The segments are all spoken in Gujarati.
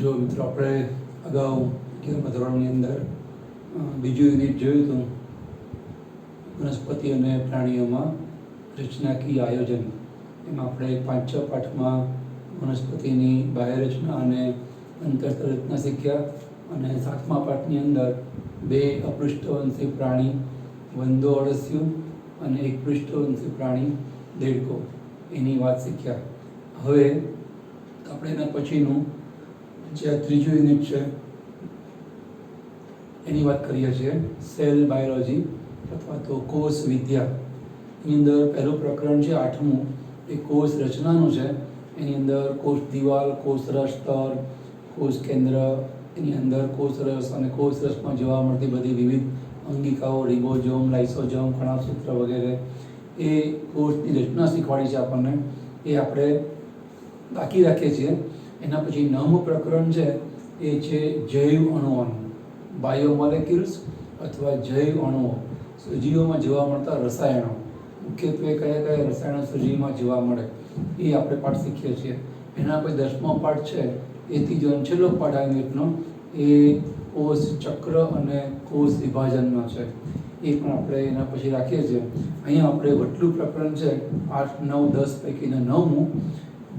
જો મિત્રો આપણે અગાઉ 11મા ધોરણની અંદર બીજું યુનિટ જોયું હતું વનસ્પતિ અને પ્રાણીઓમાં રચનાકીય આયોજન. એમાં આપણે 5 પાઠમાં વનસ્પતિની બાહ્ય રચના અને અંતસ્થ રચના શીખ્યા અને 7મા પાઠની અંદર 2 અપૃષ્ઠવંશી પ્રાણી વંદો અળસિયું અને 1 પૃષ્ઠવંશી પ્રાણી દેડકો એની વાત શીખ્યા. હવે આપણે એના પછીનું જે આ ત્રીજું યુનિટ છે એની વાત કરીએ છીએ, સેલ બાયોલોજી અથવા તો કોષ વિદ્યા. એની અંદર પહેલું પ્રકરણ છે 8મું, એ કોષ રચનાનું છે. એની અંદર કોષ દિવાલ, કોષરસ સ્તર, કોષ કેન્દ્ર, એની અંદર કોષરસ અને કોષરસમાં જોવા મળતી બધી વિવિધ અંગિકાઓ, રિબોઝોમ, લાઇસોઝોમ, કણાસૂત્ર વગેરે, એ કોષની રચના શીખવાડી છે આપણને. એ આપણે બાકી રાખીએ છીએ. એના પછી 9મું પ્રકરણ છે એ છે જૈવ અણુઓનું, બાયોમોલેક્યુલ્સ અથવા જૈવ અણુઓ, સજીવોમાં જોવા મળતા રસાયણો. મુખ્યત્વે કયા કયા રસાયણો સજીવમાં જોવા મળે એ આપણે પાઠ શીખીએ છીએ. એના પછી 10મો પાઠ છે એ ત્રીજો અને છેલ્લો પાઠ આ યુનિટનો, એ કોષ ચક્ર અને કોષ વિભાજનનો છે. એ પણ આપણે એના પછી રાખીએ છીએ. અહીંયા આપણે વટલું પ્રકરણ છે 8, 9, 10 પૈકીના 9મું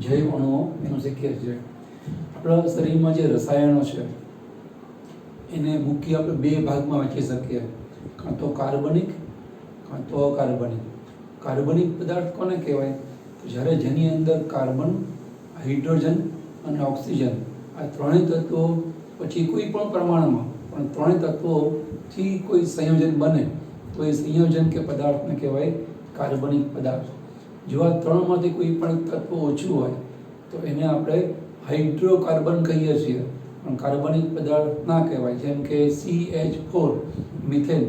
જૈવ અણુઓ એનું શીખીએ છીએ. આપણા શરીરમાં જે રસાયણો છે એને મુખ્ય આપણે 2 ભાગમાં વહેંચી શકીએ, કાં તો કાર્બનિક કાં તો અકાર્બનિક. કાર્બનિક પદાર્થ કોને કહેવાય? તો જ્યારે જેની અંદર કાર્બન, હાઇડ્રોજન અને ઓક્સિજન આ ત્રણેય તત્વો પછી કોઈ પણ પ્રમાણમાં પણ ત્રણેય તત્વોથી કોઈ સંયોજન બને તો એ સંયોજન કે પદાર્થને કહેવાય કાર્બનિક પદાર્થ. જો આ ત્રણમાંથી કોઈ પણ તત્વ ઓછું હોય તો એને આપણે હાઇડ્રોકાર્બન કહીએ છીએ, પણ કાર્બનિક પદાર્થ ના કહેવાય. જેમ કે CH4 મિથેન,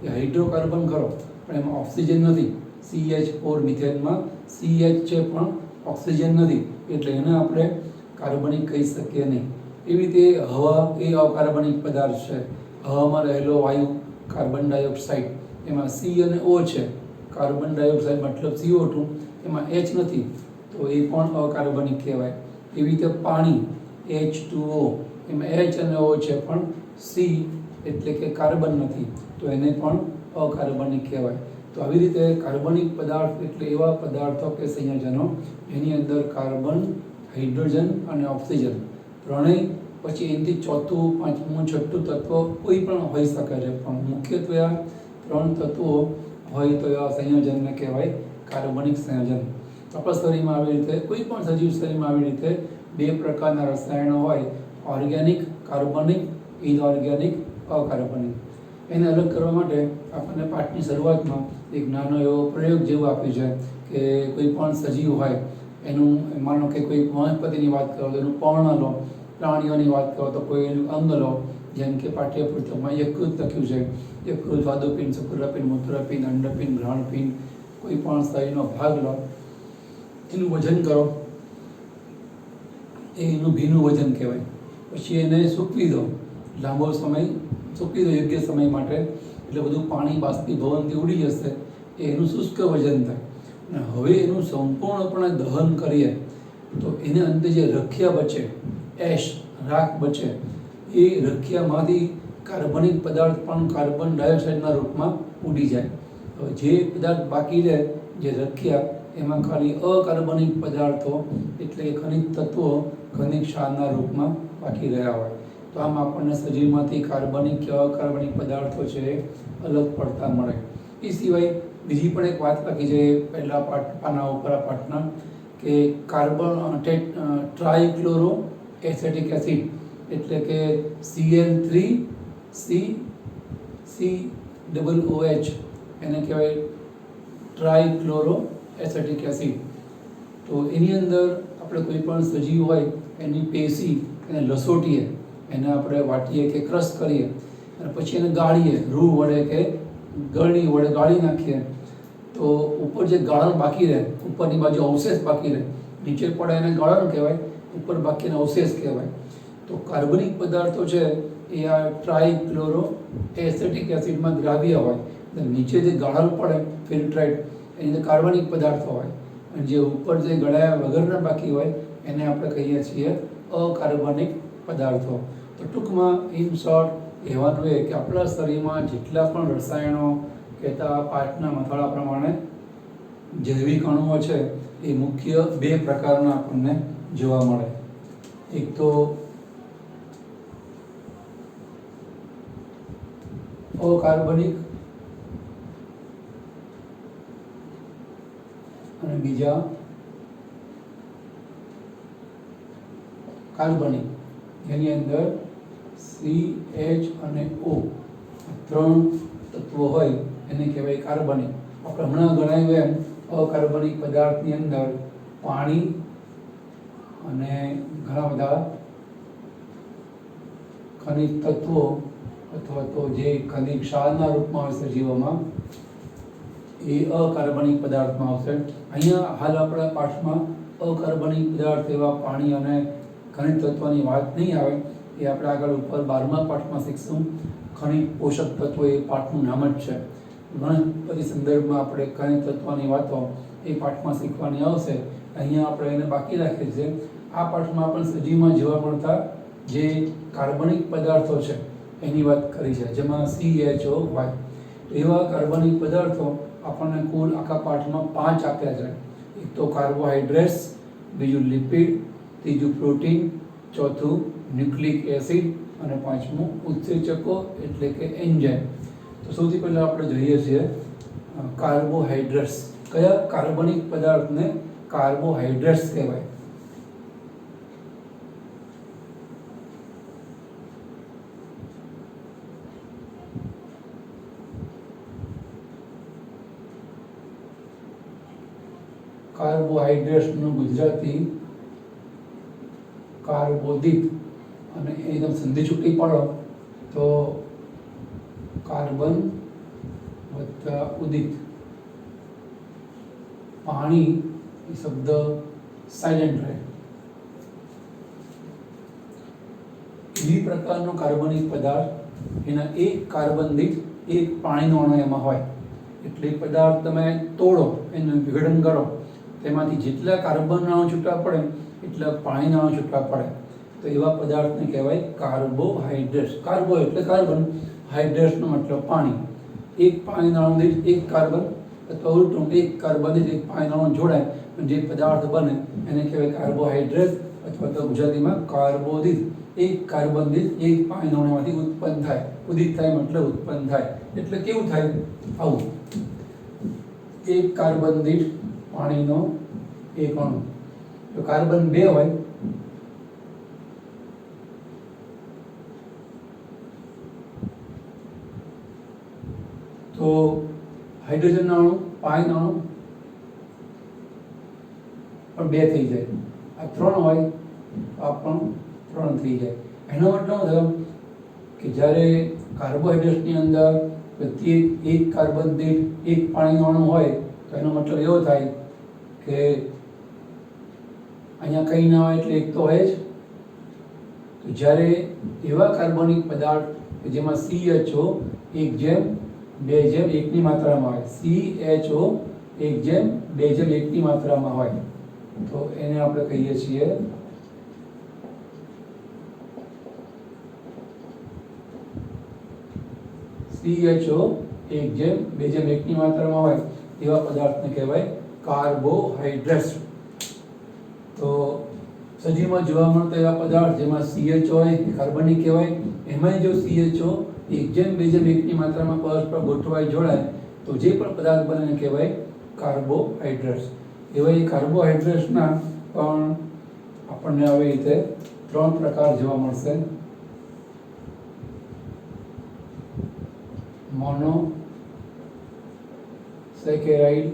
એ હાઇડ્રોકાર્બન ખરો પણ એમાં ઓક્સિજન નથી. CH4 મિથેનમાં CH છે પણ ઓક્સિજન નથી, એટલે એને આપણે કાર્બનિક કહી શકીએ નહીં. એવી રીતે હવા એ અકાર્બનિક પદાર્થ છે. હવામાં રહેલો વાયુ કાર્બન ડાયોક્સાઇડ, એમાં C અને O છે. કાર્બન ડાયોક્સાઇડ મતલબ CO2, એમાં H નથી, તો એ પણ અકાર્બનિક કહેવાય. એવી રીતે પાણી H2O, એમાં H અને O છે પણ C એટલે કે કાર્બન નથી, તો એને પણ અકાર્બનિક કહેવાય. તો આવી રીતે કાર્બનિક પદાર્થ એટલે એવા પદાર્થો કે સંયોજનો જેની અંદર કાર્બન, હાઇડ્રોજન અને ઓક્સિજન ત્રણેય, પછી એનાથી ચોથું, પાંચમું, છઠ્ઠું તત્વ કોઈ પણ હોઈ શકે છે, પણ મુખ્યત્વે આ 3 તત્વો હોય તો આ સંયોજનને કહેવાય કાર્બનિક સંયોજન. આપણા શરીરમાં આવી રીતે, કોઈ પણ સજીવ શરીરમાં આવી રીતે 2 પ્રકારના રસાયણો હોય, ઓર્ગેનિક કાર્બનિક, ઇનઓર્ગેનિક અકાર્બનિક. એને અલગ કરવા માટે આપણને પાઠની શરૂઆતમાં એક નાનો એવો પ્રયોગ જેવું આપ્યું છે કે કોઈ પણ સજીવ હોય એનું, માનો કે કોઈ વનસ્પતિની વાત કરો તો એનું પર્ણ લો, પ્રાણીઓની વાત કરો તો કોઈ એનું અંગ લો. જેમ કે પાઠ્યપુસ્તકમાં યકૃત લખ્યું છે, યકૃત, સ્વાદુપિંડ, શુક્રપિંડ, મૂત્રપિંડ, અંડપિંડ, ઘ્રાણપિંડ, કોઈ પણ શરીરનો ભાગ લો, એનું વજન કરો, એનું ભીનું વજન કહેવાય. પછી એને સૂકવી દો, લાંબો સમય સૂકવી દો, યોગ્ય સમય માટે, એટલે બધું પાણી બાષ્પીભવનથી ઉડી જશે, એ એનું શુષ્ક વજન થાય. અને હવે એનું સંપૂર્ણપણે દહન કરીએ તો એને અંતે જે રખિયા બચે, એશ, રાખ બચે, એ રખિયામાંથી કાર્બનિક પદાર્થ પણ કાર્બન ડાયોક્સાઇડના રૂપમાં ઉડી જાય. હવે જે પદાર્થ બાકી રહે, જે રખિયા, એમાં ખાલી અકાર્બનિક પદાર્થો એટલે કે ખનિજ તત્વો, ખનિજ ક્ષારના રૂપમાં બાકી રહ્યા હોય. તો આમ આપણને સજીવમાંથી કાર્બનિક કે અકાર્બનિક પદાર્થો છે એ અલગ પડતા મળે. એ સિવાય બીજી પણ એક વાત લખી છે પહેલા પાના ઉપર આ પાઠના, કે કાર્બન ટ્રાયક્લોરો એસેટિક એસિડ એટલે કે Cl3CCOOH, એને કહેવાય ટ્રાયક્લોરો એસેટિક એસિડ. તો એની અંદર આપણે કોઈ પણ સજીવ હોય એની પેશી, એને લસોટીએ, એને આપણે વાટીએ કે ક્રશ કરીએ અને પછી એને ગાળીએ, રૂ વડે કે ગળણી વડે ગાળી નાખીએ, તો ઉપર જે ગાળણ બાકી રહે, ઉપરની બાજુ અવશેષ બાકી રહે, નીચે પડે એને ગાળણ કહેવાય, ઉપર બાકીને અવશેષ કહેવાય. તો કાર્બનિક પદાર્થો છે એ આ ટ્રાયક્લોરો એસેટિક એસિડમાં દ્રાવ્ય હોય, નીચે જે ગાળણ પડે ફિલ્ટ્રેટ, એની અંદર કાર્બનિક પદાર્થો હોય, અને જે ઉપર જે ગળાયા વગરના બાકી હોય એને આપણે કહીએ છીએ અકાર્બનિક પદાર્થો. તો ટૂંકમાં ઇન શોર્ટ કહેવાનું એ કે આપણા શરીરમાં જેટલા પણ રસાયણો કહેતા પાઠના મથાળા પ્રમાણે જૈવિક અણુઓ છે એ મુખ્ય બે પ્રકારના આપણને જોવા મળે. એક તો અકાર્બનિક અને બીજા કાર્બનિક. એની અંદર CH અને O ત્રણ તત્વો હોય એને કહેવાય કાર્બનિક. આપણે હમણાં ગણાવ્યું એમ અકાર્બનિક પદાર્થની અંદર પાણી અને ઘણા બધા ખનિજ તત્વો અથવા તો જે ખનિજ ક્ષારના રૂપમાં હોય સજીવોમાં એ અકાર્બનિક પદાર્થમાં આવશે. અહીંયા હાલ આપણા પાઠમાં અકાર્બનિક પદાર્થ એવા પાણી અને ખનિજ તત્વની વાત નહીં આવે. એ આપણે આગળ ઉપર 12મા પાઠમાં શીખશું. ખનિજ પોષક તત્વો એ પાઠનું નામ જ છે. ઘણા બધી સંદર્ભમાં આપણે ખનિજ તત્વની વાતો એ પાઠમાં શીખવાની આવશે. અહીંયા આપણે એને બાકી રાખીએ છીએ. આ પાઠમાં પણ સજીવમાં જોવા મળતા જે કાર્બનિક પદાર્થો છે એની વાત કરી છે, જેમાં CHO હોય. એવા કાર્બનિક પદાર્થો આપણને કુલ આખા પાઠમાં 5 આપ્યા છે. એક તો કાર્બોહાઈડ્રેટ્સ, બીજું લિપિડ, ત્રીજું પ્રોટીન, ચોથું ન્યુક્લિક એસિડ અને પાંચમું ઉત્સેચકો એટલે કે એન્ઝાઇમ. તો સૌથી પહેલા આપણે જોઈએ છીએ કાર્બોહાઈડ્રેટ્સ. કયા કાર્બનિક પદાર્થને કાર્બોહાઈડ્રેટ્સ કહેવાય? કાર્બોહાઈડ્રેટ્સનું ગુજરાતી કાર્બોદિત. અને એકદમ સંધિ છૂટી પાડો તો કાર્બન વત્તા ઉદિત. પાણી એ શબ્દ સાયલેન્ટ રહે. એવી પ્રકારનો કાર્બનિક પદાર્થ એના એક કાર્બન દીઠ એક પાણીનો અણુ એમાં હોય. એટલે પદાર્થ તમે તોડો, એનું વિઘટન કરો, તેમાંથી જેટલા કાર્બનના અણુ છૂટા પડે એટલા પાણીના અણુ છૂટા પડે. તો એવા પદાર્થને કહેવાય કાર્બોહાઈડ્રેટ્સ. કાર્બો એટલે કાર્બન, હાઈડ્રેટ્સનો મતલબ પાણી. એક પાણીના અણુ દીઠ એક કાર્બન અથવા ઉલટું એક કાર્બન દીઠ એક પાણીના અણુ જોડાય જે પદાર્થ બને એને કહેવાય કાર્બોહાઈડ્રેટ્સ અથવા તો ગુજરાતીમાં કાર્બોદિત. એક કાર્બન દીઠ એક પાણીના અણુમાંથી ઉત્પન્ન થાય. ઉદિત થાય મતલબ ઉત્પન્ન થાય. એટલે કેવું થાય? આવું. એક કાર્બન દીઠ પાણીનો એક અણુ. તો કાર્બન 2 હોય તો હાઇડ્રોજનના અણુ, પાણીના અણુ પણ 2 થઈ જાય. આ 3 હોય તો આ પણ 3 થઈ જાય. એનો મતલબ થયો કે જ્યારે કાર્બોહાઈડ્રેટ્સની અંદર પ્રત્યેક એક કાર્બન દીઠ એક પાણીનો અણુ હોય તો એનો મતલબ એવો થાય કે અહીંયા કંઈ ના હોય એટલે એક તો હોય જ. તો જ્યારે એવા કાર્બનિક પદાર્થ કે જેમાં CHO 1:2:1 માત્રામાં હોય, CHO 1:2:1 માત્રામાં હોય તો એને આપણે કહીએ છીએ CHO 1:2:1 માત્રામાં હોય એવા પદાર્થને કહેવાય કાર્બોહાઈડ્રેટ્સ. તો સજીવમાં જોવા મળતા એવા પદાર્થ જેમાં CHO હોય એ કાર્બનિક કહેવાય. એમાંય જો CHO 1:2:1 માત્રામાં પરસ્પર ગોઠવાઈ જોડાય તો જે પણ પદાર્થ બને એને કહેવાય કાર્બોહાઈડ્રેટ્સ. એવા એ કાર્બોહાઈડ્રેટ્સના પણ આપણને આવી રીતે 3 પ્રકાર જોવા મળશે. મોનો સેકેરાઇડ,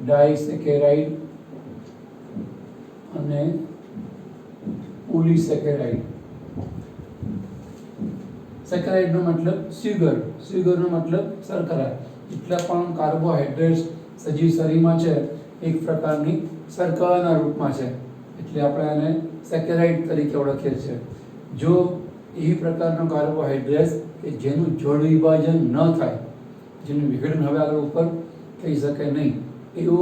ડાઇસેકેરાઇડ અને પોલીસેકેરાઇડ. સેકેરાઇડનો મતલબ સુગર, સુગરનો મતલબ શર્કરા. જેટલા પણ કાર્બોહાઈડ્રેટ્સ સજીવ શરીરમાં છે એક પ્રકારની શર્કરાના રૂપમાં છે એટલે આપણે એને સેકેરાઇડ તરીકે ઓળખીએ છીએ. જો એવી પ્રકારનો કાર્બોહાઈડ્રેટ્સ કે જેનું જળ વિભાજન ન થાય, જેનું વિઘટન હવે આગળ ઉપર થઈ શકે નહીં, એવો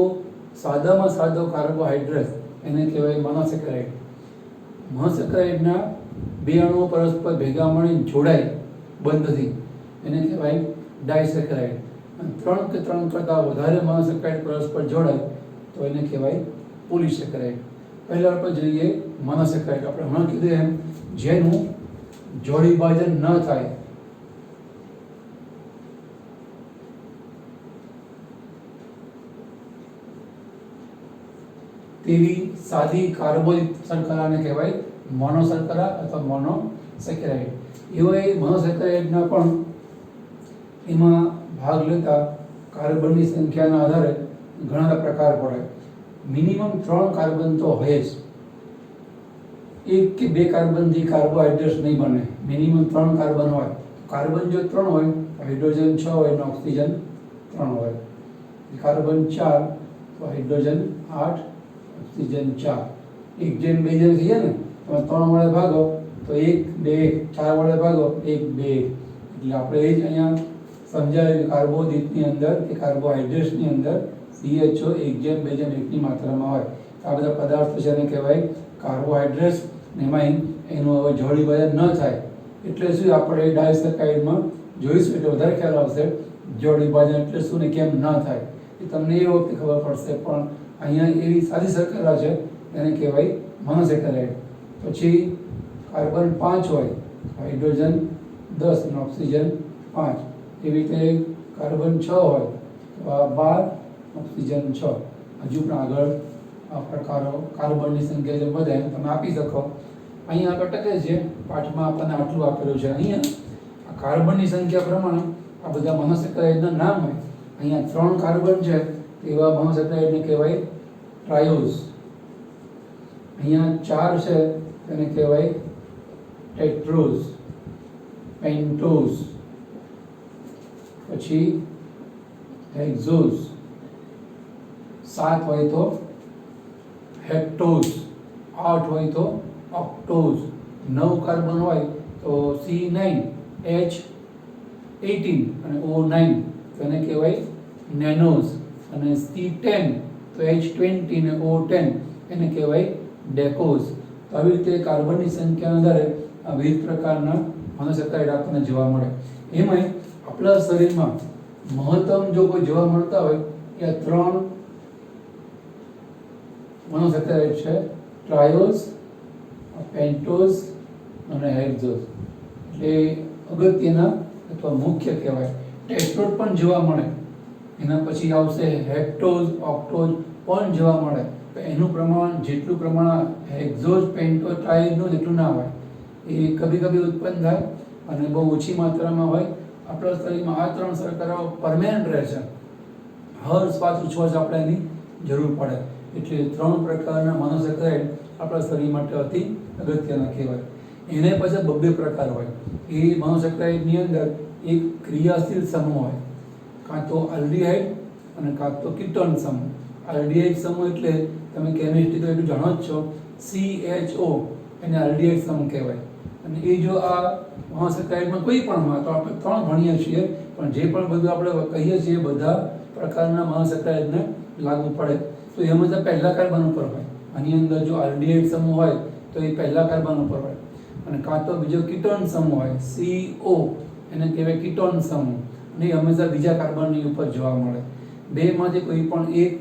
સાદામાં સાદો કાર્બોહાઈડ્રેટ્સ એને કહેવાય મોનોસેકેરાઇડ. મોનોસેકેરાઇડના બે અણુઓ પરસ્પર ભેગા મળીને જોડાય બંધથી એને કહેવાય ડાયસેકેરાઇડ. અને 3 કે 3 કરતાં વધારે મોનોસેકેરાઇડ પરસ્પર જોડાય તો એને કહેવાય પોલિસેકેરાઇડ. પહેલા આપણે જોઈએ મોનોસેકેરાઇડ. આપણે હમણાં કીધું એમ જેનું જોડી વિભાજન ન થાય તેવી સાદી કાર્બોદિત શર્કરાને કહેવાય મોનોશર્કરા અથવા મોનોસેકેરાઇડ. એવા મોનોસેકેરાઇડના પણ એમાં ભાગ લેતા કાર્બનની સંખ્યાના આધારે ઘણા પ્રકાર પડે. મિનિમમ 3 કાર્બન તો હોય જ. 1 કે 2 કાર્બનથી કાર્બોહાઈડ્રેટ્સ નહીં બને. મિનિમમ 3 કાર્બન હોય. કાર્બન જો 3 હોય, હાઇડ્રોજન 6 હોય અને ઓક્સિજન 3 હોય. કાર્બન 4 તો હાઇડ્રોજન 8, ઓક્સિજન 4. 1 જેમ 2 જેમ થઈએ ને, તમે 3 વડે ભાગો તો 1 2 4 વડે ભાગો 1 2. એટલે આપણે એ જ અહીંયા સમજાવ્યું કાર્બોદિતની અંદર કે કાર્બોહાઈડ્રેટ્સની અંદર CHO 1:2:1 માત્રામાં હોય. આ બધા પદાર્થો છે એને કહેવાય કાર્બોહાઈડ્રેટ્સ. એમાં એનું હવે જોડી વિભાજન ન થાય એટલે શું આપણે ડાયસેકેરાઇડમાં જોઈશું એટલે વધારે ખ્યાલ આવશે. જોડી વિભાજન એટલે શું ને કેમ ન થાય એ તમને એ વખતે ખબર પડશે. પણ અહીંયા એવી સાદી શર્કરા છે એને કહેવાય મોનોસેકેરાઇડ. પછી કાર્બન 5 હોય, હાઇડ્રોજન 10 અને ઓક્સિજન 5. એવી રીતે કાર્બન 6 હોય તો આ 12, ઓક્સિજન 6. હજુ પણ આગળ આ પ્રકારો કાર્બનની સંખ્યા જે વધે તમે આપી શકો. અહીંયા આગળ ટકે છે પાઠમાં આપણને આટલું આપેલું છે. અહીંયા આ કાર્બનની સંખ્યા પ્રમાણે આ બધા મોનોસેકેરાઇડના નામ હોય. અહીંયા 3 કાર્બન છે એવા મોનોસેકેરાઇડને કહેવાય ટ્રાયોઝ. અહીંયા 4 છે એને કહેવાય ટેટ્રોઝ, પેન્ટોઝ. પછી હેક્ઝોઝ. 7 હોય તો હેપ્ટોઝ, 8 હોય તો ઓક્ટોઝ. 9 કાર્બન હોય તો C9, H18 અને O9 તો એને કહેવાય નેનોઝ. અને C10 તો H20 અને O10 એને કહેવાય ડેકોઝ. તો આવી રીતે કાર્બનની સંખ્યાના આધારે આ વિવિધ પ્રકારના મોનોસેકેરાઇડ આપણને જોવા મળે. એમાંય આપણા શરીરમાં મહત્તમ જો કોઈ જોવા મળતા હોય એ 3 મોનોસેકેરાઇડ છે: ટ્રાયોઝ, પેન્ટોઝ અને હેક્ઝોઝ. એટલે અગત્યના અથવા મુખ્ય કહેવાય. ટેટ્રોઝ પણ જોવા મળે. એના પછી આવશે હેપ્ટોઝ, ઓક્ટોઝ પણ જોવા મળે. તો એનું પ્રમાણ જેટલું પ્રમાણ હેક્ઝોઝ, પેન્ટોઝ, ટ્રાયોઝનું એટલું ના હોય. એ કભી કભી ઉત્પન્ન થાય અને બહુ ઓછી માત્રામાં હોય. આપણા શરીરમાં આ 3 શર્કરાઓ પરમેનન્ટ રહે છે. હર 5-6 આપણે એની જરૂર પડે. એટલે 3 પ્રકારના મોનોસેકેરાઇડ આપણા શરીર માટે અતિ અગત્યના કહેવાય. એને પછી 2 પ્રકાર હોય. એ મોનોસેકેરાઇડની અંદર એક ક્રિયાશીલ સમૂહ હોય, કાં તો આલ્ડીહાઇડ અને કાં તો કીટોન સમૂહ. આલ્ડીહાઇડ સમૂહ એટલે તમે કેમિસ્ટ્રી તો એટલું જાણો જ છો, CHO એને આલ્ડીહાઇડ સમૂહ કહેવાય. અને એ જો આ મોનોસેકેરાઇડમાં કોઈ પણ હોય તો આપણે 3 ભણીએ છીએ, પણ જે પણ બધું આપણે કહીએ છીએ બધા પ્રકારના મોનોસેકેરાઇડને લાગુ પડે. તો એમાં તો પહેલા કાર્બન ઉપર હોય. આની અંદર જો આલ્ડીહાઇડ સમૂહ હોય તો એ પહેલા કાર્બન ઉપર હોય. અને કાં તો બીજો કીટોન સમૂહ હોય, CO એને કહેવાય કીટોન સમૂહ, અને એ હંમેશા બીજા કાર્બનની ઉપર જોવા મળે. બેમાંથી કોઈ પણ એક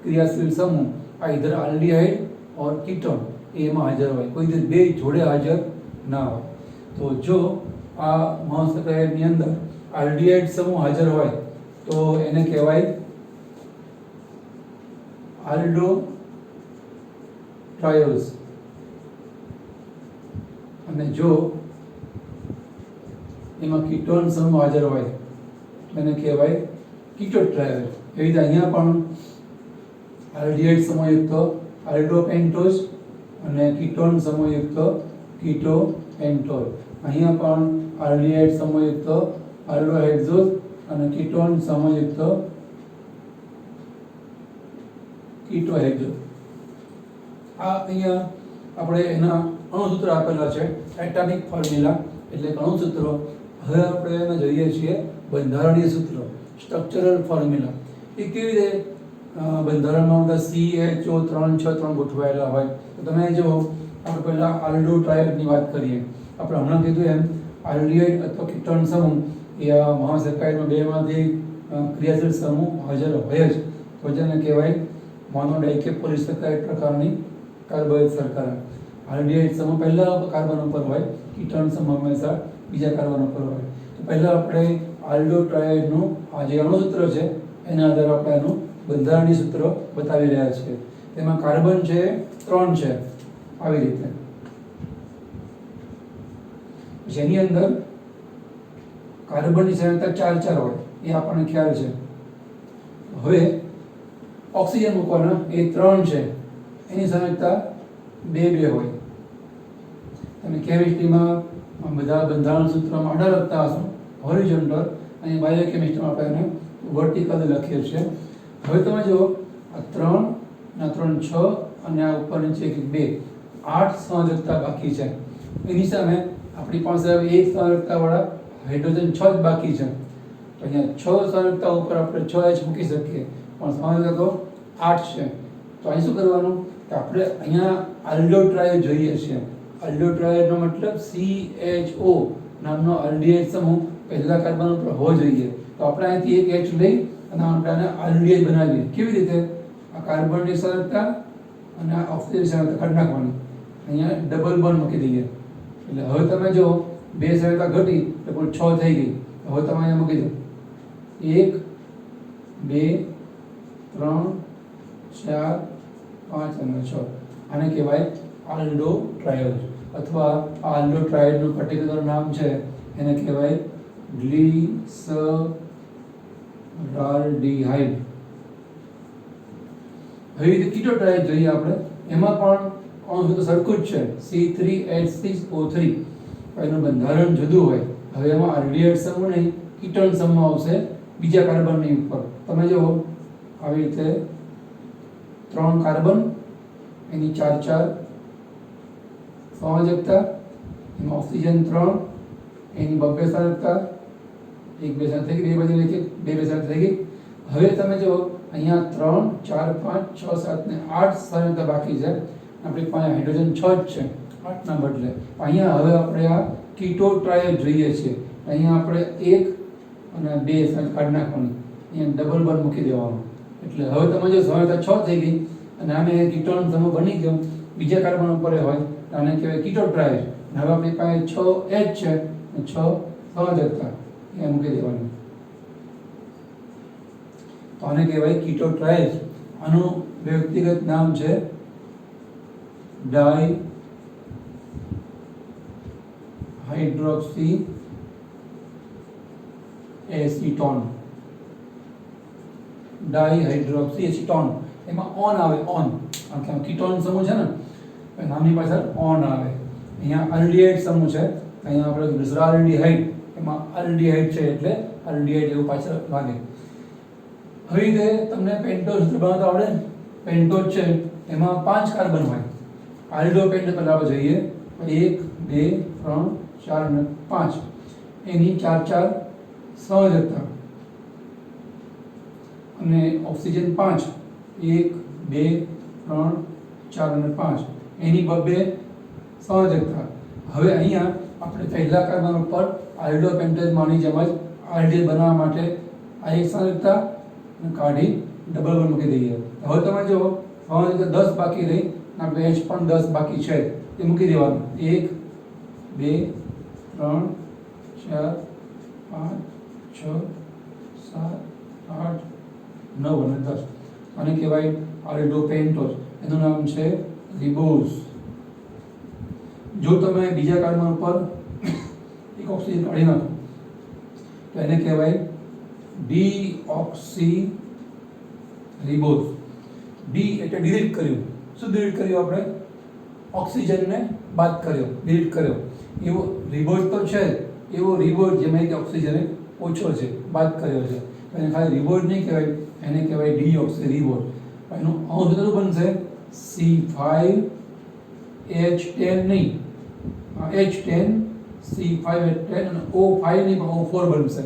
ક્રિયાશીલ સમૂહ આઈધર આલ્ડીહાઇડ ઓર કીટોન એમાં હાજર હોય. કોઈ દિવસ 2 જોડે હાજર ના હોય. તો જો આ મોનોસેકેરાઇડની અંદર આલ્ડીહાઇડ સમૂહ હાજર હોય તો એને કહેવાય આલ્ડો ટ્રાયોઝ. અને જો એમાં કીટોન સમૂહ હાજર હોય તો એને કહેવાય કીટો ટ્રાયોઝ. એવી રીતે અહીંયા પણ આલ્ડીહાઇડ સમૂહયુક્ત આલ્ડોપેન્ટોઝ અને કીટોન સમૂહયુક્ત કીટોપેન્ટોઝ. અહીંયા પણ આલ્ડીહાઇડ સમૂહયુક્ત આલ્ડોહેક્ઝોઝ અને કીટોન સમૂહયુક્ત કીટોહેક્ઝોઝ. આ અહીંયા આપણે એના અણુસૂત્ર આપેલા છે, એટમિક ફોર્મ્યુલા એટલે અણુસૂત્રો. હવે આપણે એને જોઈએ છીએ બંધારણીય સૂત્રો, સ્ટ્રક્ચરલ ફોર્મ્યુલા. એ કેવી રીતે બંધારણમાં બધા CHO 3 6 3 ગોઠવાયેલા હોય. તો તમે જો આપણે પહેલાં આલ્ડોટ્રાયોડની વાત કરીએ. આપણે હમણાં કીધું એમ આલ્ડીહાઇડ અથવા કીટોન સમૂહ એ આ મહાસેકાઇડમાં બેમાંથી ક્રિયાશીલ સમૂહ હાજર હોય જ, તો જેને કહેવાય મોનોડાઇકેપોલિસેકાઇડ પ્રકારની કાર્બોહાઈડ્રેટ શર્કરા. આલ્ડીહાઇડ સમૂહ પહેલા કાર્બન ઉપર હોય, કીટોન સમૂહ હંમેશા બીજા કાર્બન ઉપર હોય. તો પહેલાં આપણે આલ્ડોટ્રાયોડનું આ જે અણુસૂત્ર છે એના આધારે આપણે એનું બંધારણીય સૂત્ર બતાવી રહ્યા છીએ. તેમાં કાર્બન છે 3 છે આવી રીતે. જેની અંદર કાર્બનની સંખ્યા 4 હોય એ આપણને ખ્યાલ છે. હવે ઓક્સિજન મૂકવાના એ 3 છે, એની સંખ્યા 2 હોય. તમે કેમિસ્ટ્રીમાં બધા બંધારણ સૂત્રમાં 18 લખતા હશો હોરિઝોન્ટલ, અને બાયોકેમિસ્ટ્રીમાં આપણે એને વર્ટિકલ લખીએ છીએ. હવે તમે જુઓ આ 3 ના 3 6 અને આ ઉપર નીચે 2 8 સંયોજકતા બાકી છે. એની સામે આપણી પાસે હવે એક સંયોજકતાવાળા હાઇડ્રોજન 6 જ બાકી છે. તો અહીંયા 6 સંયોજકતા ઉપર આપણે 6H મૂકી શકીએ, પણ સંયોજકો 8 છે. તો અહીં શું કરવાનું કે આપણે અહીંયા આલ્ડોટ્રાયોડ જોઈએ છે. આલ્ડોટ્રાયોડનો મતલબ CHO નામનો આલ્ડીહાઇડ સમૂહ પહેલા કાર્બન ઉપર હોવો જોઈએ. તો આપણે અહીંથી એક H લઈ અને આપણે આને આલ્ડીહાઇડ બનાવીએ. કેવી રીતે? આ કાર્બનની સંયોજકતા અને આ ઓક્સિજન સંયોજકતા કાઢી નાખવાની, અહીંયા ડબલ બોન્ડ મૂકી દઈએ. એટલે હવે તમે જો 2 સંયોજકતા ઘટી એટલે પણ 6 થઈ ગઈ. હવે તમે અહીંયા મૂકી દો 1 2 3 4 5 અને 6. આને કહેવાય આલ્ડોટ્રાયોડ, અથવા આલ્ડોટ્રાયોડનું પર્ટિક્યુલર નામ છે એને કહેવાય ગ્લિસરાલ્ડીહાઇડ. હવે કીટોટ્રાયોડ જોઈએ આપણે. એમાં પણ અણુ સરખું જ છે, C3H6O3. એનું બંધારણ જુદું હોય. હવે એમાં આલ્ડીહાઇડ સમૂહ નહીં, કીટોન સમૂહ આવશે બીજા કાર્બનની ઉપર. તમે જુઓ આવી રીતે 3 કાર્બન, એની 4 સંયોજકતા, એમાં ઓક્સિજન 3, એની 2 સંયોજકતા, 1 2 સાથે થઈ ગઈ, 2 બાજુ લખી 2 સાથે થઈ ગઈ. હવે તમે જુઓ અહીંયા 3 4 5 6 7 ને 8 સંયોજકતા બાકી છે. આપણી પાસે હાઇડ્રોજન 6 જ છે 8 ના બદલે. અહીંયા હવે આપણે આ કીટોટ્રાયોડ જોઈએ છે. અહીંયા આપણે 1 અને 2 સંયોજક કાઢી નાખવાની, અહીંયા ડબલ બોન્ડ મૂકી દેવાનું. એટલે હવે તમે જો સંયોજકતા 6 થઈ ગઈ અને આને કીટોન સમૂહ બની ગયો, બીજા કાર્બન ઉપર હોય, આને કહેવાય કીટોટ્રાયોડ. હવે આપણી પાસે 6H છે, 6 સંયોજકતા અહીંયા મૂકી દેવાની. તો આને કહેવાય કીટોટ્રાયોડ. આનું વ્યક્તિગત નામ છે ડાયહાઇડ્રોક્સી એસીટોન. ડાયહાઇડ્રોક્સી એસીટોન. એમાં ઓન આવે, ઓન. કારણ કે કીટોન સમૂહ છે ને, નામની પાછળ ઓન આવે. અહીંયા આલ્ડીહાઇડ સમૂહ છે, અહીંયા આપણે ગ્લિસરાલ્ડીહાઇડ, એમાં આલ્ડીહાઇડ છે એટલે આલ્ડીહાઇડ એવું પાછળ લાગે. હવે રીતે તમને પેન્ટોઝ બનાવતા આવડે ને? પેન્ટોઝ છે એમાં 5 કાર્બન હોય. આલ્ડો પેન્ટોઝ પહેલા આપણે જોઈએ 1 2 3 4 અને 5. એની 4 સંયોજકતા, અને ઓક્સિજન 5 1 2 3 4 અને 5. એની 2 સંયોજકતા. હવે અહીંયા આપણે પહેલા કાર્બન ઉપર આલ્ડો પેન્ટોઝમાંની જેમ જ આલ્ડીહાઇડ બનાવવા માટે આ એક સંયોજકતા કાઢી ડબલ બોન્ડ મૂકી દઈએ. હવે તમે જો સંયોજકતા 10 બાકી રહી, આપણે H પણ 10 બાકી છે એ મૂકી દેવાનું. 1 2 3 4 5 6 7 8 9 અને 10. આને કહેવાય આલ્ડો પેન્ટોઝ. એનું નામ છે રિબોઝ. જો તમે બીજા કાર્બન ઉપર એક ઓક્સિજન કાઢી નાખો તો એને કહેવાય ડીઓક્સી રિબોઝ. ડી એટલે ડિલીટ કર્યું. શું ડિલીટ કર્યું? આપણે ઓક્સિજનને બાદ કર્યો, ડિલીટ કર્યો. એવો રિબોઝ તો છે, એવો રિબોઝ જેમાં કે ઓક્સિજન ઓછો છે, બાદ કર્યો છે. એને ખાલી રિબોઝ નહીં કહેવાય, એને કહેવાય ડીઓક્સી રિબોઝ. એનું અણુ સૂત્ર બનશે C5H10 નહીં, H10 C5H10 અને O5 નહીં પણ O4 બનશે.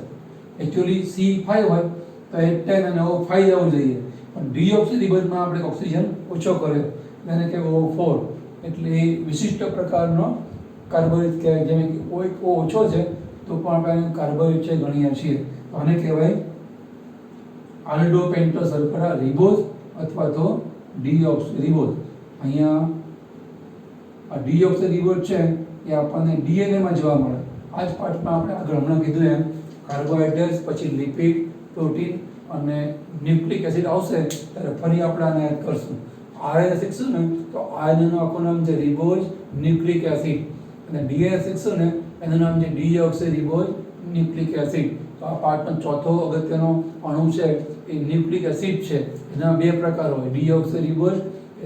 એકચ્યુઅલી C5 હોય તો H10 અને O5 આવવું જોઈએ, પણ પણ ડીઓક્સીરિબોઝમાં આપણે ઓક્સિજન ઓછો કર્યો એને કહેવાય O4 એટલે એ વિશિષ્ટ પ્રકારનો કાર્બોહાઈડ્રેટ કહેવાય. જેમ કે O ઓછો છે તો પણ આપણે કાર્બોહાઈડ્રેટ છે ગણીએ છીએ. આને કહેવાય આલ્ડોપેન્ટોસલ્ફર રિબોઝ અથવા તો ડીઓક્સીરિબોઝ. અહીંયા આ ડીઓક્સીરિબોઝ છે એ આપણને ડીએનએમાં જોવા મળે. આ જ પાર્ટમાં આપણે આગળ હમણાં કીધું એમ કાર્બોહાઈડ્રેટ્સ, પછી લિપિડ, પ્રોટીન અને ન્યુક્લિક એસિડ આવશે ત્યારે ફરી આપણે આને એડ કરશું. આરએનએ શીખશું ને તો આરએનએનું આખું નામ છે રિબોઝ ન્યુક્લિક એસિડ અને ડીએનએ શીખશું ને એનું નામ છે ડીઓક્સીરિબોઝ ન્યુક્લિક એસિડ. તો આ પાર્ટનો ચોથો અગત્યનો અણુ છે એ ન્યુક્લિક એસિડ છે. એના બે પ્રકાર હોય, ડીઓક્સીરિબોઝ,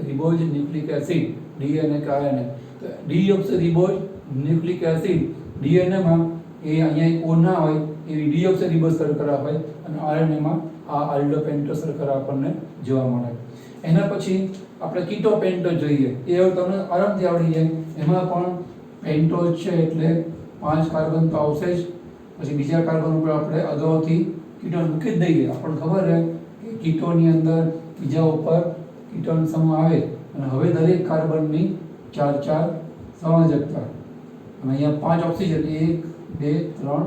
રિબોઝ ન્યુક્લિક એસિડ, ડીએનએ કે આરએનએ. તો ડીઓક્સીરિબોઝ ન્યુક્લિક એસિડ ડીએનએમાં એ અહીંયા O ના હોય એવી ડીઓક્સીરિબોઝ શર્કરા હોય અને આરએનએમાં આ આલ્ડોપેન્ટોસ શર્કરા આપણને જોવા મળે. એના પછી આપણે કીટોપેન્ટોઝ જોઈએ. એ હવે તમને આરામથી આવડી જાય. એમાં પણ પેન્ટોઝ છે એટલે 5 કાર્બન તો આવશે જ. પછી બીજા કાર્બન ઉપર આપણે અગાઉથી કીટોન મૂકી જ દઈએ. આપણને ખબર છે કે કીટોનની અંદર બીજા ઉપર કીટોન સમૂહ આવે અને હવે દરેક કાર્બનની 4 સંયોજકતા અને અહીંયા 5 ઓક્સિજન 1 2 3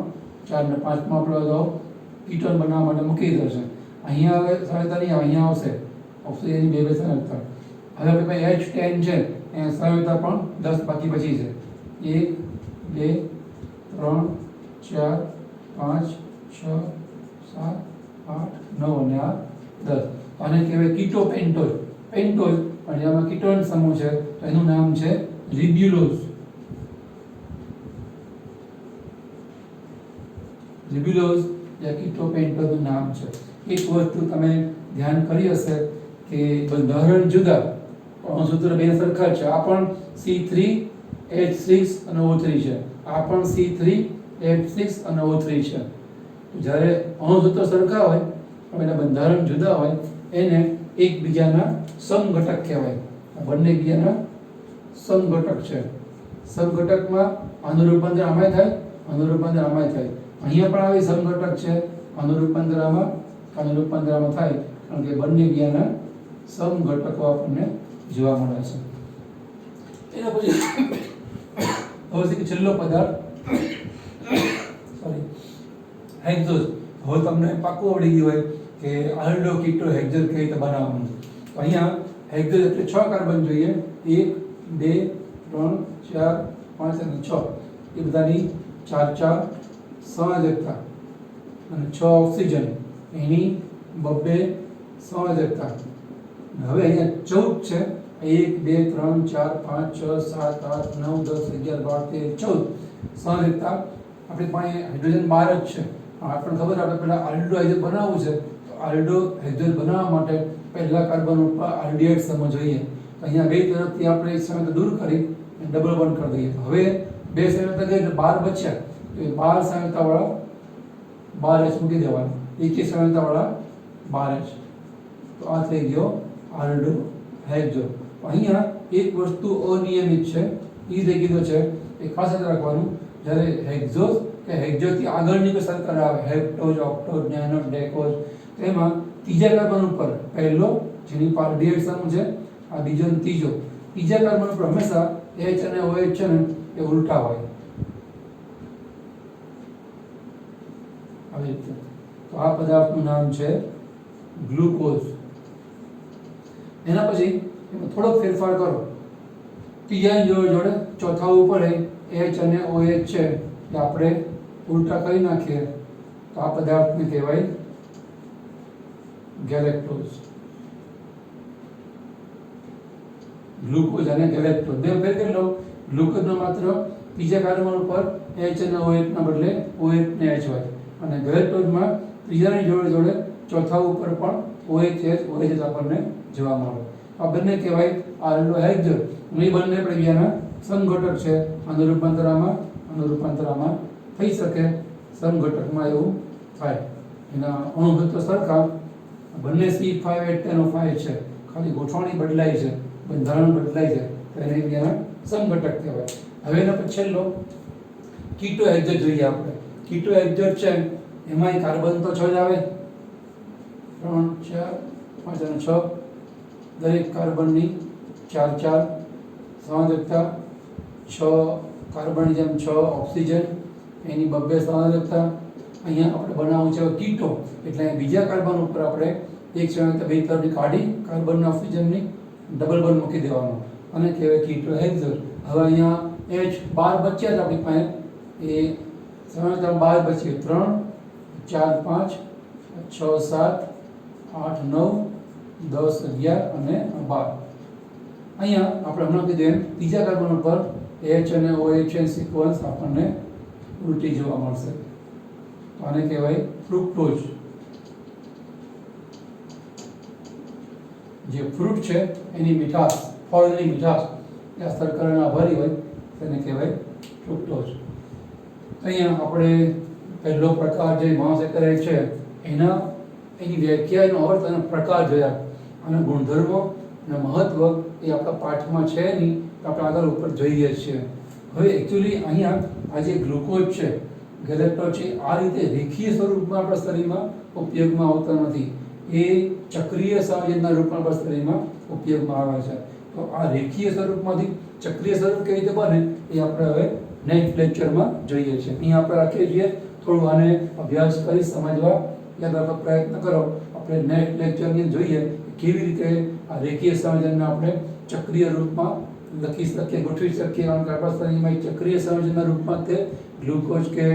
4 અને 5માં આપણે અગાઉ કીટોન બનાવવા માટે મૂકી દીધો છે. અહીંયા હવે સંયોજકતા નહીં આવે, અહીંયા આવશે ઓક્સિજનની 2 સંયોજકતા. હવે આપણે H10 છે એ સંયોજકતા પણ 10 બાકી બચી છે. 1 2 3 4 5 6 7 8 9 અને આ 10. આને કહેવાય કીટોપેન્ટોઝ. પેન્ટોઝ પણ જેમાં કીટોન સમૂહ છે તો એનું નામ છે રિબ્યુલોઝ. રિબ્યુલોઝ એ કીટોપેન્ટોઝનું નામ છે. એક વસ્તુ તમે ધ્યાન કરી હશે કે બંધારણ જુદા પણ સૂત્ર બે સરખા છે. આ પણ C3H6 અને O3 છે. આ પણ C3H6 અને O3 છે. જ્યારે અણુસૂત્રો સરખા હોય પણ એના બંધારણ જુદા હોય એને એકબીજાના સમઘટક કહેવાય. આ બંને એકબીજાના સમઘટક છે. સમઘટકમાં આનું રૂપાંતર આમાંય થાય, આનું રૂપાંતર આમાંય થાય. અહીંયા પણ આવી સમઘટક છે. આનું રૂપાંતર આમાં થાય કારણ કે બંને એકબીજાના સમઘટકો આપણને જોવા મળે છે. એના પછી હવે છેલ્લો પદાર્થ હેક્ઝોઝ. હવે તમને પાક્કું આવડી ગયું હોય કે આલ્ડો કીટો હેક્ઝોઝ કઈ રીતે બનાવવાનું. તો અહીંયા હેક્ઝોઝ એટલે 6 કાર્બન જોઈએ. 1 2 3 4 5 અને 6 એ બધાની 4 સંયોજકતા અને 6 ઓક્સિજન એની 2 સંયોજકતા. હવે અહીંયા 14 છે. 1 2 3 4 5 6 7 8 9 10 11 12 13 14 સંયોજકતા. આપણી પાસે હાઇડ્રોજન 12 જ છે. આપણને ખબર આપણે પહેલા આલ્ડો હેક્ઝોઝ બનાવવું છે તો આલ્ડો હેક્ઝોઝ બનાવવા માટે પહેલા કાર્બન ઉપર આલ્ડીહાઇડ સમૂહ જોઈએ. તો અહીંયા બે તરફથી આપણે એક સંયોજકતા દૂર કરી ડબલ બોન્ડ કરી દઈએ. હવે બે સંયોજકતા ગઈ એટલે 12 બચ્યા તો એ 12 સંયોજકતાવાળા 12H મૂકી દેવાના. એક સંયોજકતાવાળા 12H. તો આ થઈ ગયો આલ્ડો હેક્ઝોઝ. અહીંયા એક વસ્તુ અનિયમિત છે એ રીતે કીધું છે એ ખાસ યાદ રાખવાનું. જ્યારે હેક્ઝોઝ કે હેક્ઝોઝથી આગળની કોઈ શર્કરા આવે હેપ્ટોઝ, ઓક્ટોઝ, નેનોઝ, ડેકોઝ તેમાં ત્રીજા કાર્બન ઉપર પહેલો જેની પર આલ્ડીહાઇડ સમૂહ છે, આ બીજો અને ત્રીજો. ત્રીજા કાર્બન ઉપર હંમેશા H અને OH છે ને એ ઉલટા હોય આવી રીતે. તો આ પદાર્થનું નામ છે ગ્લુકોઝ. એના પછી એમાં થોડોક ફેરફાર કરો. ત્રીજા જોડે ચોથા ઉપર H અને OH છે એ આપણે ઉલટા કરી નાખીએ તો આ પદાર્થને કહેવાય ગેલેક્ટોઝ. ગ્લુકોઝ અને ગેલેક્ટોઝ બે ફેર કરી લો. ગ્લુકોઝનો માત્ર ત્રીજા કાર્બન ઉપર H અને OH ના બદલે OH ને H હોય અને ગેલેક્ટોઝમાં ત્રીજાની જોડે ચોથા ઉપર પણ OH આપણને જોવા મળે. આ બંને કહેવાય આલ્ડો હેક્ઝોઝ. એ બંને પ્રક્રિયાના સમઘટક છે. આનું રૂપાંતર થઈ શકે. સમઘટકમાં એવું થાય. એના અણુસૂત્રો સરખા બંને C5H10O5 છે. ખાલી ગોઠવણી બદલાય છે, બંધારણ બદલાય છે તો એને એકબીજાના સમઘટક કહેવાય. હવે એના પછી છેલ્લો કીટો હેક્ઝોઝ જોઈએ આપણે. કીટો હેક્ઝોઝ છે એમાં કાર્બન તો 6 જ આવે 3 4 5 અને 6 દરેક કાર્બનની 4 સંયોજકતા, 6 કાર્બનની જેમ 6 ઓક્સિજન, એની 2 સંયોજકતા. અહીંયા આપણે બનાવવું છે કીટો, એટલે બીજા કાર્બન ઉપર આપણે એક સંયોજકતા બે તરફની કાઢી કાર્બન અને ઓક્સિજનની ડબલ બોન્ડ મૂકી દેવાનો અને કહેવાય કીટો હેક્ઝર. હવે અહીંયા H12 બચ્યા જ આપણી પાસે, એ સંયોજકતા 12 બચી, 3 4 5 6 7 8 9 10 11 અને 12. અહીંયા આપણે હમણાં કીધું એમ ત્રીજા કાર્બન ઉપર H અને OH સિક્વન્સ આપણને ઉલટી જોવા મળશે. આને કહેવાય ફ્રુક્ટોઝ. જે ફ્રૂટ છે એની મીઠાશ, ફળની મીઠાશ એ અસર કરવાના આભારી હોય તેને કહેવાય ફ્રુક્ટોઝ. અહીંયા આપણે પહેલો પ્રકાર જે મહાસાકરાઇડ છે એની વ્યાખ્યા, એનો અર્થ અને પ્રકાર જોયા, અને ગુણધર્મો અને મહત્વ એ આપણા પાઠમાં છે નહીં, આપણે આગળ ઉપર જોઈએ છીએ. હવે એકચ્યુઅલી અહીંયા આ જે ગ્લુકોઝ છે, ગેલેક્ટોઝ છે, આ રીતે રેખીય સ્વરૂપમાં આપણા શરીરમાં ઉપયોગમાં આવતા નથી, એ ચક્રીય સંયોજનના રૂપમાં આપણા શરીરમાં ઉપયોગમાં આવે છે. તો આ રેખીય સ્વરૂપમાંથી ચક્રીય સ્વરૂપ કેવી રીતે બને એ આપણે હવે નેક્સ્ટ લેક્ચરમાં જોઈએ છીએ. અહીંયા આપણે રાખીએ છીએ, થોડું આને અભ્યાસ કરી સમજવા યાદ રાખવા પ્રયત્ન કરો. આપણે નેક્સ્ટ લેક્ચરની જોઈએ કેવી રીતે આ રેખીય સંયોજનને આપણે ચક્રીય રૂપમાં લખી શકીએ, ગોઠવી શકીએ. કારણ કે આપણા શરીરમાં એક ચક્રીય સંયોજનના રૂપમાં તે ગ્લુકોઝ કે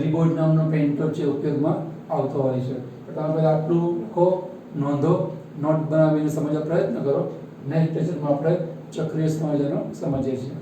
રિબોઝ નામનો પેન્ટોઝ છે ઉપયોગમાં આવતો હોય છે. તમે આટલું લખો, નોંધો, નોટ બનાવીને સમજવા પ્રયત્ન કરો. નેક્સ્ટ લેક્ચરમાં આપણે ચક્રીય સંયોજનો સમજીએ છીએ.